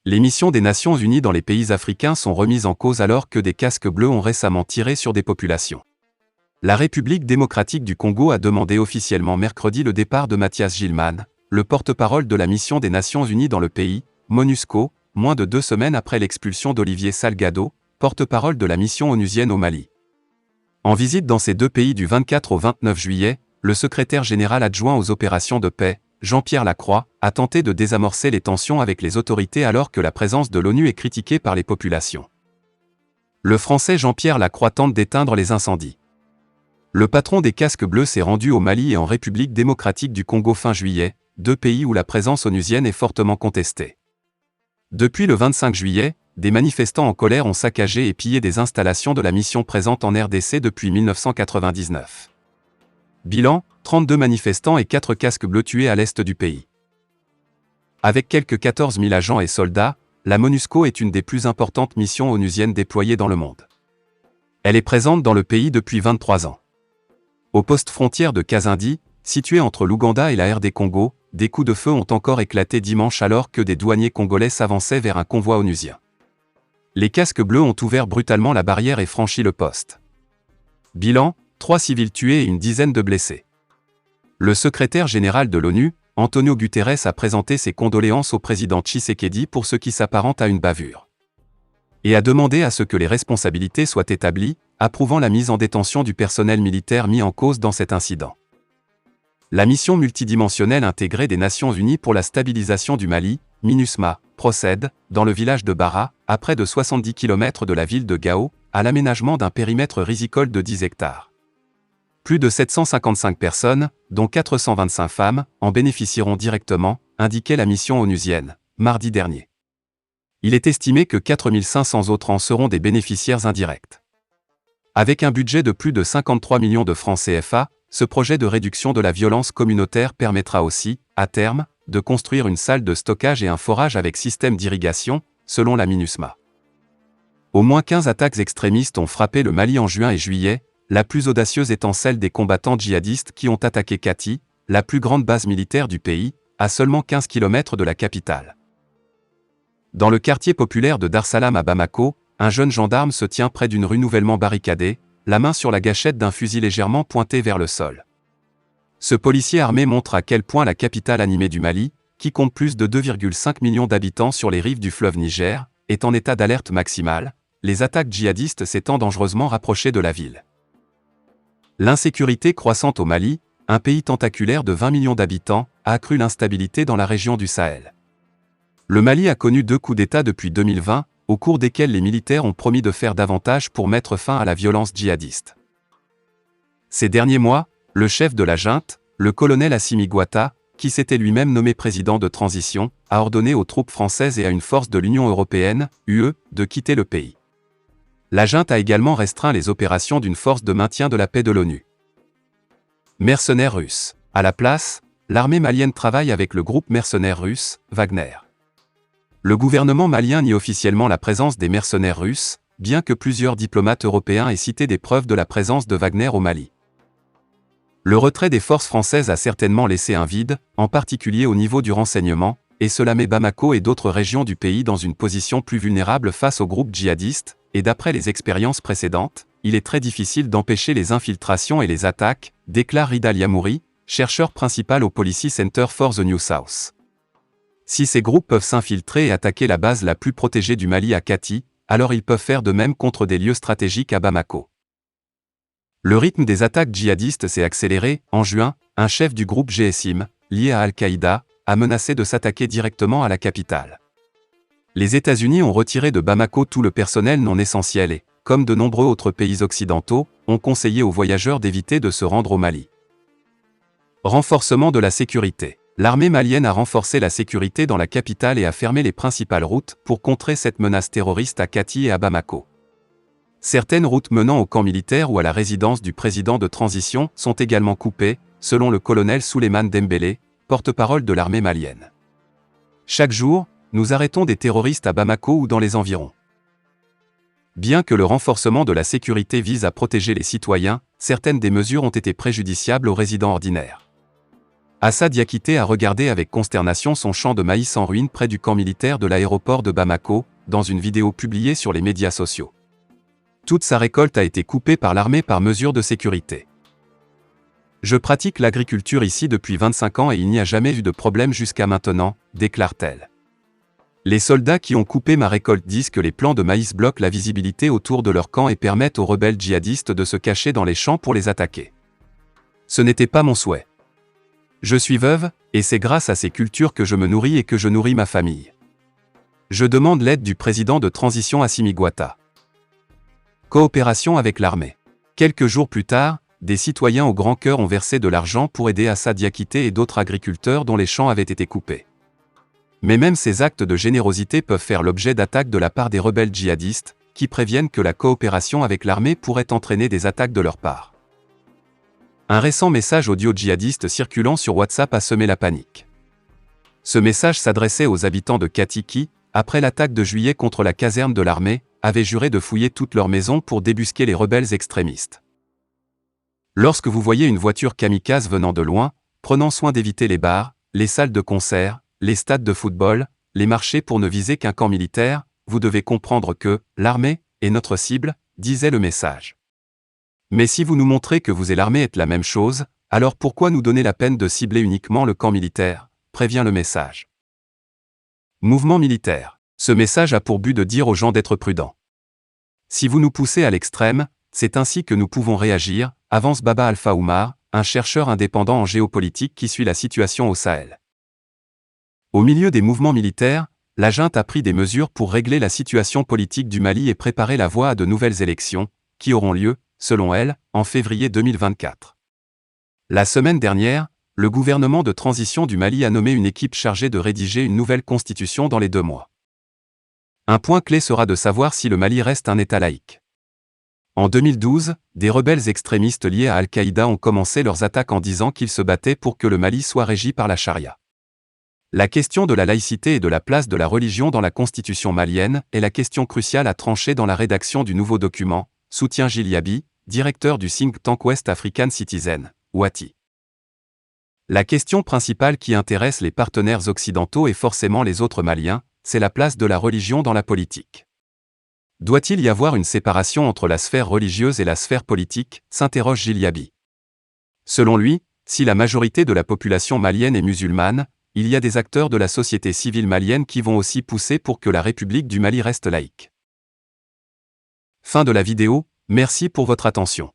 Les missions des Nations Unies dans les pays africains sont remises en cause alors que des casques bleus ont récemment tiré sur des populations. La République démocratique du Congo a demandé officiellement mercredi le départ de Mathias Gilman, le porte-parole de la mission des Nations Unies dans le pays, MONUSCO, moins de 2 semaines après l'expulsion d'Olivier Salgado, porte-parole de la mission onusienne au Mali. En visite dans ces deux pays du 24 au 29 juillet, le secrétaire général adjoint aux opérations de paix, Jean-Pierre Lacroix, a tenté de désamorcer les tensions avec les autorités alors que la présence de l'ONU est critiquée par les populations. Le Français Jean-Pierre Lacroix tente d'éteindre les incendies. Le patron des casques bleus s'est rendu au Mali et en République démocratique du Congo fin juillet, deux pays où la présence onusienne est fortement contestée. Depuis le 25 juillet, des manifestants en colère ont saccagé et pillé des installations de la mission présente en RDC depuis 1999. Bilan, 32 manifestants et 4 casques bleus tués à l'est du pays. Avec quelques 14 000 agents et soldats, la MONUSCO est une des plus importantes missions onusiennes déployées dans le monde. Elle est présente dans le pays depuis 23 ans. Au poste frontière de Kazindi, situé entre l'Ouganda et la RD Congo, des coups de feu ont encore éclaté dimanche alors que des douaniers congolais s'avançaient vers un convoi onusien. Les casques bleus ont ouvert brutalement la barrière et franchi le poste. Bilan, 3 civils tués et une dizaine de blessés. Le secrétaire général de l'ONU, Antonio Guterres, a présenté ses condoléances au président Tshisekedi pour ce qui s'apparente à une bavure. Et a demandé à ce que les responsabilités soient établies, approuvant la mise en détention du personnel militaire mis en cause dans cet incident. La mission multidimensionnelle intégrée des Nations Unies pour la stabilisation du Mali, MINUSMA, procède, dans le village de Bara, à près de 70 km de la ville de Gao, à l'aménagement d'un périmètre risicole de 10 hectares. Plus de 755 personnes, dont 425 femmes, en bénéficieront directement, indiquait la mission onusienne, mardi dernier. Il est estimé que 4500 autres en seront des bénéficiaires indirects. Avec un budget de plus de 53 millions de francs CFA, ce projet de réduction de la violence communautaire permettra aussi, à terme, de construire une salle de stockage et un forage avec système d'irrigation, selon la MINUSMA. Au moins 15 attaques extrémistes ont frappé le Mali en juin et juillet, la plus audacieuse étant celle des combattants djihadistes qui ont attaqué Kati, la plus grande base militaire du pays, à seulement 15 km de la capitale. Dans le quartier populaire de Dar Salam à Bamako, un jeune gendarme se tient près d'une rue nouvellement barricadée, la main sur la gâchette d'un fusil légèrement pointé vers le sol. Ce policier armé montre à quel point la capitale animée du Mali, qui compte plus de 2,5 millions d'habitants sur les rives du fleuve Niger, est en état d'alerte maximale, les attaques djihadistes s'étant dangereusement rapprochées de la ville. L'insécurité croissante au Mali, un pays tentaculaire de 20 millions d'habitants, a accru l'instabilité dans la région du Sahel. Le Mali a connu 2 coups d'État depuis 2020, au cours desquels les militaires ont promis de faire davantage pour mettre fin à la violence djihadiste. Ces derniers mois, le chef de la junte, le colonel Assimi Goïta, qui s'était lui-même nommé président de transition, a ordonné aux troupes françaises et à une force de l'Union européenne, UE, de quitter le pays. La junte a également restreint les opérations d'une force de maintien de la paix de l'ONU. Mercenaires russes. À la place, l'armée malienne travaille avec le groupe mercenaire russe, Wagner. Le gouvernement malien nie officiellement la présence des mercenaires russes, bien que plusieurs diplomates européens aient cité des preuves de la présence de Wagner au Mali. Le retrait des forces françaises a certainement laissé un vide, en particulier au niveau du renseignement, et cela met Bamako et d'autres régions du pays dans une position plus vulnérable face aux groupes djihadistes, et d'après les expériences précédentes, il est très difficile d'empêcher les infiltrations et les attaques, déclare Ridal Yamouri, chercheur principal au Policy Center for the New South. Si ces groupes peuvent s'infiltrer et attaquer la base la plus protégée du Mali à Kati, alors ils peuvent faire de même contre des lieux stratégiques à Bamako. Le rythme des attaques djihadistes s'est accéléré. En juin, un chef du groupe GSIM, lié à Al-Qaïda, a menacé de s'attaquer directement à la capitale. Les États-Unis ont retiré de Bamako tout le personnel non essentiel et, comme de nombreux autres pays occidentaux, ont conseillé aux voyageurs d'éviter de se rendre au Mali. Renforcement de la sécurité. L'armée malienne a renforcé la sécurité dans la capitale et a fermé les principales routes pour contrer cette menace terroriste à Kati et à Bamako. Certaines routes menant au camp militaire ou à la résidence du président de transition sont également coupées, selon le colonel Souleymane Dembélé, porte-parole de l'armée malienne. Chaque jour, nous arrêtons des terroristes à Bamako ou dans les environs. Bien que le renforcement de la sécurité vise à protéger les citoyens, certaines des mesures ont été préjudiciables aux résidents ordinaires. Assad Diakité a regardé avec consternation son champ de maïs en ruine près du camp militaire de l'aéroport de Bamako, dans une vidéo publiée sur les médias sociaux. Toute sa récolte a été coupée par l'armée par mesure de sécurité. Je pratique l'agriculture ici depuis 25 ans et il n'y a jamais eu de problème jusqu'à maintenant, déclare-t-elle. Les soldats qui ont coupé ma récolte disent que les plants de maïs bloquent la visibilité autour de leur camp et permettent aux rebelles djihadistes de se cacher dans les champs pour les attaquer. Ce n'était pas mon souhait. Je suis veuve, et c'est grâce à ces cultures que je me nourris et que je nourris ma famille. Je demande l'aide du président de transition Assimi Goïta. Coopération avec l'armée. Quelques jours plus tard, des citoyens au grand cœur ont versé de l'argent pour aider Assad Diakité et d'autres agriculteurs dont les champs avaient été coupés. Mais même ces actes de générosité peuvent faire l'objet d'attaques de la part des rebelles djihadistes, qui préviennent que la coopération avec l'armée pourrait entraîner des attaques de leur part. Un récent message audio djihadiste circulant sur WhatsApp a semé la panique. Ce message s'adressait aux habitants de Kati qui, après l'attaque de juillet contre la caserne de l'armée, avaient juré de fouiller toutes leurs maisons pour débusquer les rebelles extrémistes. Lorsque vous voyez une voiture kamikaze venant de loin, prenant soin d'éviter les bars, les salles de concert, les stades de football, les marchés pour ne viser qu'un camp militaire, vous devez comprendre que l'armée est notre cible, disait le message. Mais si vous nous montrez que vous et l'armée êtes la même chose, alors pourquoi nous donner la peine de cibler uniquement le camp militaire, prévient le message. Mouvement militaire. Ce message a pour but de dire aux gens d'être prudents. Si vous nous poussez à l'extrême, c'est ainsi que nous pouvons réagir, avance Baba Alpha Oumar, un chercheur indépendant en géopolitique qui suit la situation au Sahel. Au milieu des mouvements militaires, la junte a pris des mesures pour régler la situation politique du Mali et préparer la voie à de nouvelles élections, qui auront lieu, selon elle, en février 2024. La semaine dernière, le gouvernement de transition du Mali a nommé une équipe chargée de rédiger une nouvelle constitution dans les 2 mois. Un point clé sera de savoir si le Mali reste un État laïque. En 2012, des rebelles extrémistes liés à Al-Qaïda ont commencé leurs attaques en disant qu'ils se battaient pour que le Mali soit régi par la charia. La question de la laïcité et de la place de la religion dans la constitution malienne est la question cruciale à trancher dans la rédaction du nouveau document, soutient Gilles Yabi, directeur du think tank West African Citizen, WATI. La question principale qui intéresse les partenaires occidentaux et forcément les autres Maliens, c'est la place de la religion dans la politique. Doit-il y avoir une séparation entre la sphère religieuse et la sphère politique, s'interroge Gilles Yabi. Selon lui, si la majorité de la population malienne est musulmane, il y a des acteurs de la société civile malienne qui vont aussi pousser pour que la République du Mali reste laïque. Fin de la vidéo, merci pour votre attention.